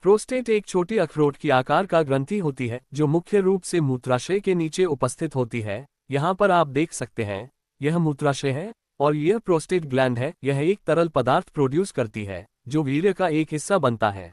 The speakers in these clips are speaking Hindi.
प्रोस्टेट एक छोटी अखरोट की आकार का ग्रंथि होती है जो मुख्य रूप से मूत्राशय के नीचे उपस्थित होती है। यहाँ पर आप देख सकते हैं, यह मूत्राशय है और यह प्रोस्टेट ग्लैंड है। यह एक तरल पदार्थ प्रोड्यूस करती है जो वीर्य का एक हिस्सा बनता है।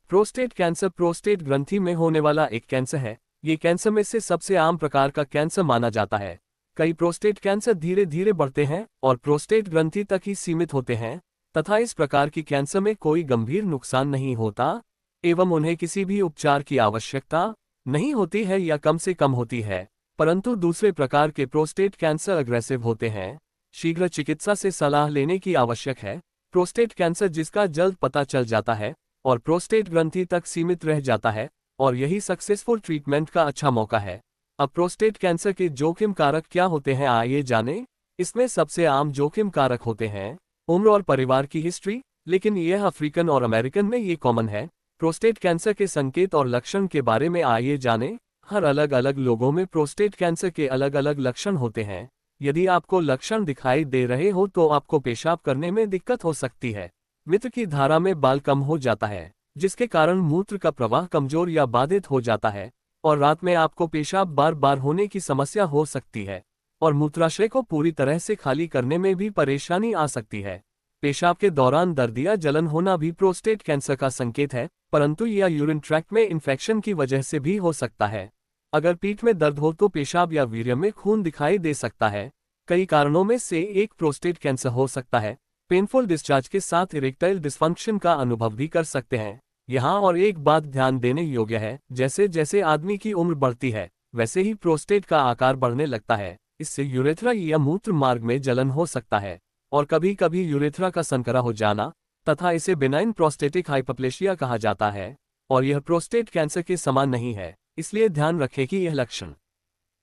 प्रोस्टेट कैंसर प्रोस्टेट ग्रंथि में होने वाला एक कैंसर है। ये कैंसर में से सबसे आम प्रकार का कैंसर माना जाता है। कई प्रोस्टेट कैंसर धीरे धीरे बढ़ते हैं और प्रोस्टेट ग्रंथि तक ही सीमित होते हैं तथा इस प्रकार की कैंसर में कोई गंभीर नुकसान नहीं होता एवं उन्हें किसी भी उपचार की आवश्यकता नहीं होती है या कम से कम होती है। परंतु दूसरे प्रकार के प्रोस्टेट कैंसर अग्रेसिव होते हैं। शीघ्र चिकित्सा से सलाह लेने की आवश्यक है। प्रोस्टेट कैंसर जिसका जल्द पता चल जाता है और प्रोस्टेट ग्रंथि तक सीमित रह जाता है और यही सक्सेसफुल ट्रीटमेंट का अच्छा मौका है। अब प्रोस्टेट कैंसर के जोखिम कारक क्या होते हैं, आइए जानें। इसमें सबसे आम जोखिम कारक होते हैं उम्र और परिवार की हिस्ट्री, लेकिन यह अफ्रीकन और अमेरिकन में ये कॉमन है। प्रोस्टेट कैंसर के संकेत और लक्षण के बारे में आइए जानें। हर अलग अलग लोगों में प्रोस्टेट कैंसर के अलग अलग लक्षण होते हैं। यदि आपको लक्षण दिखाई दे रहे हो तो आपको पेशाब करने में दिक्कत हो सकती है। मूत्र की धारा में बाल कम हो जाता है जिसके कारण मूत्र का प्रवाह कमजोर या बाधित हो जाता है और रात में आपको पेशाब बार बार होने की समस्या हो सकती है और मूत्राशय को पूरी तरह से खाली करने में भी परेशानी आ सकती है। पेशाब के दौरान दर्द या जलन होना भी प्रोस्टेट कैंसर का संकेत है, परंतु यह यूरिन ट्रैक्ट में इन्फेक्शन की वजह से भी हो सकता है। अगर पीठ में दर्द हो तो पेशाब या वीर्य में खून दिखाई दे सकता है। कई कारणों में से एक प्रोस्टेट कैंसर हो सकता है। पेनफुल डिस्चार्ज के साथ इरेक्टाइल डिस्फंक्शन का अनुभव भी कर सकते हैं। यहाँ और एक बात ध्यान देने योग्य है, जैसे जैसे आदमी की उम्र बढ़ती है वैसे ही प्रोस्टेट का आकार बढ़ने लगता है। इससे यूरेथ्रा या मूत्र मार्ग में जलन हो सकता है और कभी कभी यूरेथ्रा का संकरा हो जाना तथा इसे बिनाइन प्रोस्टेटिक हाइपरप्लेशिया कहा जाता है और यह प्रोस्टेट कैंसर के समान नहीं है, इसलिए ध्यान रखें कि यह लक्षण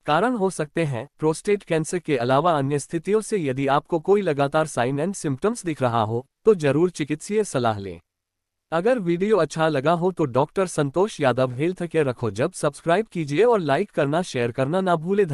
कारण हो सकते हैं। प्रोस्टेट कैंसर के अलावा अन्य स्थितियों से यदि आपको कोई लगातार साइन एंड सिम्टम्स दिख रहा हो तो जरूर चिकित्सीय सलाह लें। अगर वीडियो अच्छा लगा हो तो doctor Santosh Yadav health care रखो जब सब्सक्राइब कीजिए और लाइक करना शेयर करना ना भूलें।